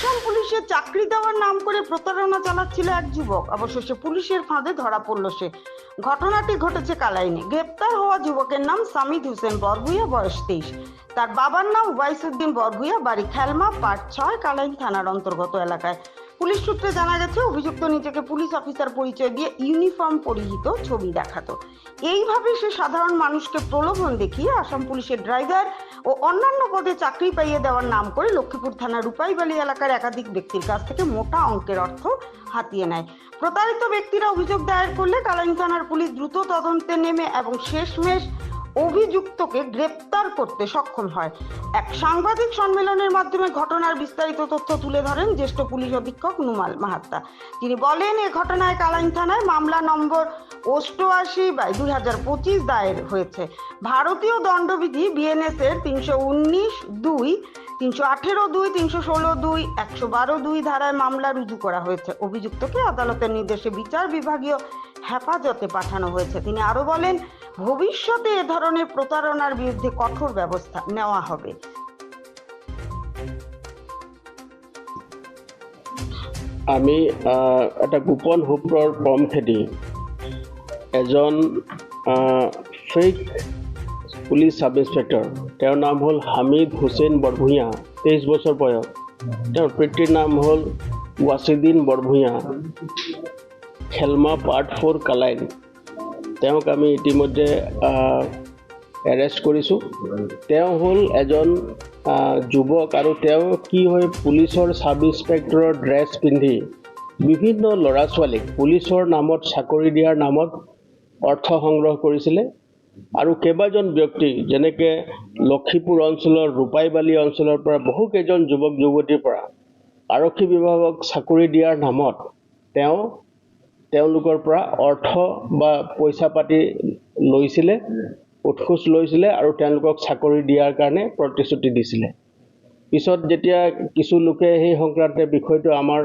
আসাম পুলিশের চাকরি দেওয়ার নাম করে প্রতারণা চালাচ্ছিল এক যুবক। অবশেষে পুলিশের ফাঁদে ধরা পড়ল সে। ঘটনাটি ঘটেছে কালাইনে। গ্রেপ্তার হওয়া যুবকের নাম সামিদ হোসেন বরভুইয়া, বয়স 23। তার বাবার নাম ওয়াইসুদ্দিন বরভুইয়া, বাড়ি খেলমা, পার্ট 6, কালাইন থানার অন্তর্গত এলাকায়। পুলিশ সূত্রে জানা গেছে, অভিযুক্ত নিজেকে পুলিশ অফিসার পরিচয় দিয়ে ইউনিফর্ম পরিহিত ছবি দেখাতো। এইভাবে সে সাধারণ মানুষকে প্রলোভন দেখিয়ে আসাম পুলিশের ড্রাইভার ও অন্যান্য পদে চাকরি পাইয়ে দেওয়ার নাম করে লক্ষ্মীপুর থানার রূপাইবালি এলাকার একাধিক ব্যক্তির কাছ থেকে মোটা অঙ্কের অর্থ হাতিয়ে নেয়। প্রতারিত ব্যক্তিরা অভিযোগ দায়ের করলে কালাইন থানার পুলিশ দ্রুত তদন্তে নেমে এবং শেষমেশ অভিযুক্তকে গ্রেপ্তার করতে সক্ষম হয়। এক সাংবাদিক সম্মেলনের মাধ্যমে ঘটনার বিস্তারিত তথ্য তুলে ধরেন জ্যেষ্ঠ পুলিশ অধীক্ষক নুমাল মাহাত্তা। তিনি বলেন, এ ঘটনায় কালাইন থানায় মামলা নম্বর 88/2025 দায়ের হয়েছে। ভারতীয় দণ্ডবিধি বিএনএস এর 319(2), 318(2), 316(2), 112(2) ধারায় মামলা রুজু করা হয়েছে। অভিযুক্তকে আদালতের নির্দেশে বিচার বিভাগীয় হেফাজতে পাঠানো হয়েছে। তিনি আরো বলেন, ভবিষ্যতে এ ধরনের প্রতারণার বিরুদ্ধে কঠোর ব্যবস্থা নেওয়া হবে। আমি এটা গোপন সূত্ৰৰ পম খেদি এজন ফেক পুলিচ সাব ইন্সপেক্টৰ, তেওঁৰ নাম হ'ল হামিদ হুছেইন বৰভূঞা, 23 বছৰ বয়স। তেওঁৰ পিতৃৰ নাম হ'ল ৱাছিদ্দিন বৰভূঞা, খেলমা, পাৰ্ট 4, কালাইন। তেওঁক আমি ইতিমধ্যে এৰেষ্ট কৰিছোঁ। তেওঁ হ'ল এজন যুৱক আৰু তেওঁ কি হয়, পুলিচৰ সাব ইন্সপেক্টৰৰ ড্ৰেছ পিন্ধি বিভিন্ন ল'ৰা ছোৱালীক পুলিচৰ নামত চাকৰি দিয়াৰ নামত অৰ্থ সংগ্ৰহ কৰিছিলে। আৰু কেইবাজন ব্যক্তি, যেনেকৈ লক্ষীপুৰ অঞ্চলৰ ৰূপাইবালি অঞ্চলৰ পৰা বহুকেইজন যুৱক যুৱতীৰ পৰা আৰক্ষী বিভাগক চাকৰি দিয়াৰ নামত তেওঁলোকৰ পৰা অৰ্থ বা পইচা পাতি লৈছিলে, উৎখোজ লৈছিলে আৰু তেওঁলোকক চাকৰি দিয়াৰ কাৰণে প্ৰতিশ্ৰুতি দিছিলে। পিছত যেতিয়া কিছু লোকে সেই সংক্ৰান্তে বিষয়টো আমাৰ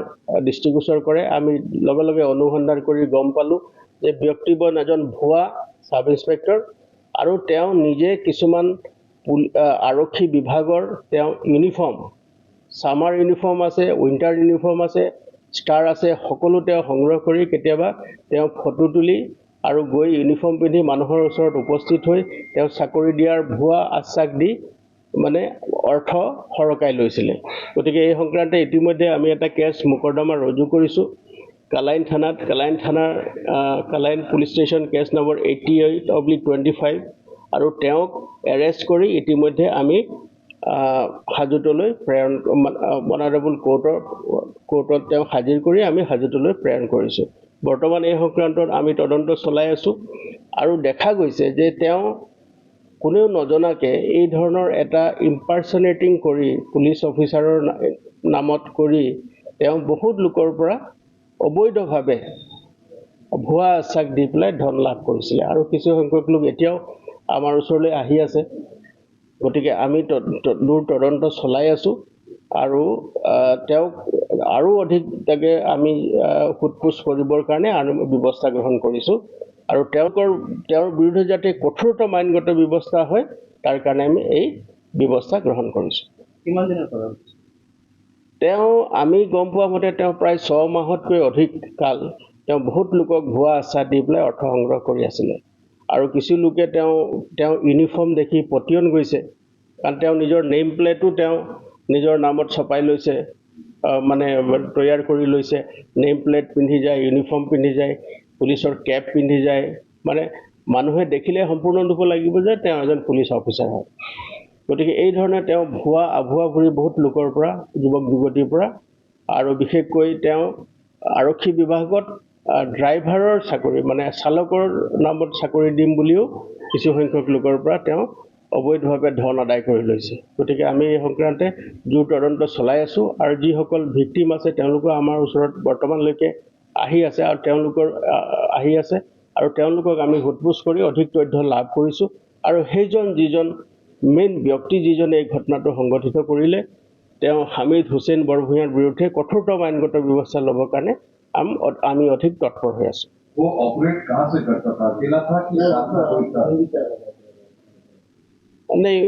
দৃষ্টিগোচৰ কৰে, আমি লগে লগে অনুসন্ধান কৰি গম পালোঁ যে ব্যক্তিজন এজন ভুৱা সাব ইন্সপেক্টৰ আৰু তেওঁ নিজে কিছুমান আৰক্ষী বিভাগৰ তেওঁ ইউনিফৰ্ম, ছামাৰ ইউনিফৰ্ম আছে, উইণ্টাৰ ইউনিফৰ্ম আছে, ষ্টাৰ আছে, সকলো তেওঁ সংগ্ৰহ কৰি কেতিয়াবা তেওঁ ফটো তুলি আৰু গৈ ইউনিফৰ্ম পিন্ধি মানুহৰ ওচৰত উপস্থিত হৈ তেওঁ চাকৰি দিয়াৰ ভুৱা আশ্বাস দি মানে অৰ্থ সৰকাই লৈছিলে। গতিকে এই সংক্ৰান্তে ইতিমধ্যে আমি এটা কেছ মোকৰ্দমা ৰুজু কৰিছোঁ কালাইন থানাত। Kalain police station case number 88/25 আৰু তেওঁক এৰেষ্ট কৰি ইতিমধ্যে আমি হাজোতলৈ প্ৰেৰণ, অনাৰেবল কোৰ্টত তেওঁক হাজিৰ কৰি আমি হাজোতলৈ প্ৰেৰণ কৰিছোঁ। বৰ্তমান এই সংক্ৰান্তত আমি তদন্ত চলাই আছোঁ আৰু দেখা গৈছে যে তেওঁ কোনেও নজনাকৈ এই ধৰণৰ এটা ইম্পাৰ্চনেটিং কৰি পুলিচ অফিচাৰৰ নামত কৰি তেওঁ বহুত লোকৰ পৰা অবৈধভাৱে ভুৱা আশ্বাস দি পেলাই ধন লাভ কৰিছিলে আৰু কিছু সংখ্যক লোক এতিয়াও আমাৰ ওচৰলৈ আহি আছে। গতিকে আমি তদন্ত চলাই আছোঁ আৰু তেওঁক আৰু অধিক আমি সোধপোছ কৰিবৰ কাৰণে আৰু ব্যৱস্থা গ্ৰহণ কৰিছোঁ আৰু তেওঁৰ বিৰুদ্ধে যাতে কঠোৰতম আইনগত ব্যৱস্থা হয় তাৰ কাৰণে আমি এই ব্যৱস্থা গ্ৰহণ কৰিছোঁ। কিমান দিনৰ পৰা আমি গম পোৱা মতে তেওঁ প্ৰায় 6 মাহতকৈ অধিক কাল তেওঁ বহুত লোকক ভুৱা আশ্বাস দি পেলাই অৰ্থ সংগ্ৰহ কৰি আছিলে আৰু কিছু লোকে তেওঁ ইউনিফৰ্ম দেখি পতিয়ন গৈছে, কাৰণ তেওঁ নিজৰ নেইম প্লেটো তেওঁ নিজৰ নামত ছপাই লৈছে, মানে তৈয়াৰ কৰি লৈছে। নেইম প্লেট পিন্ধি যায়, ইউনিফৰ্ম পিন্ধি যায়, পুলিচৰ কেপ পিন্ধি যায়, মানে মানুহে দেখিলে সম্পূৰ্ণ দিব লাগিব যে তেওঁ এজন পুলিচ অফিচাৰ হয়। গতিকে এই ধৰণে তেওঁ আভুৱা ভুৰি বহুত লোকৰ পৰা, যুৱক যুৱতীৰ পৰা, আৰু বিশেষকৈ তেওঁ আৰক্ষী বিভাগত ড্ৰাইভাৰৰ চাকৰি, মানে চালকৰ নামত চাকৰি দিম বুলিও কিছু সংখ্যক লোকৰ পৰা তেওঁ অবৈধভাৱে ধন আদায় কৰি লৈছে। গতিকে আমি এই সংক্ৰান্তে জোৰ তদন্ত চলাই আছোঁ আৰু যিসকল ভিক্টিম আছে তেওঁলোকো আমাৰ ওচৰত বৰ্তমানলৈকে আহি আছে আৰু তেওঁলোকক আমি সোধপোছ কৰি অধিক তথ্য লাভ কৰিছোঁ আৰু যিজন মেইন ব্যক্তি যিজনে এই ঘটনাটো সংঘটিত কৰিলে, তেওঁ হামিদ হুছেইন বৰভূঞাৰ বিৰুদ্ধে কঠোৰতম আইনগত ব্যৱস্থা ল'বৰ কাৰণে আমি অধিক তৎপৰ হৈ আছোঁ। वो ऑपरेट कहाँ से करता था, अकेला था कि साथ में कोई था? नहीं,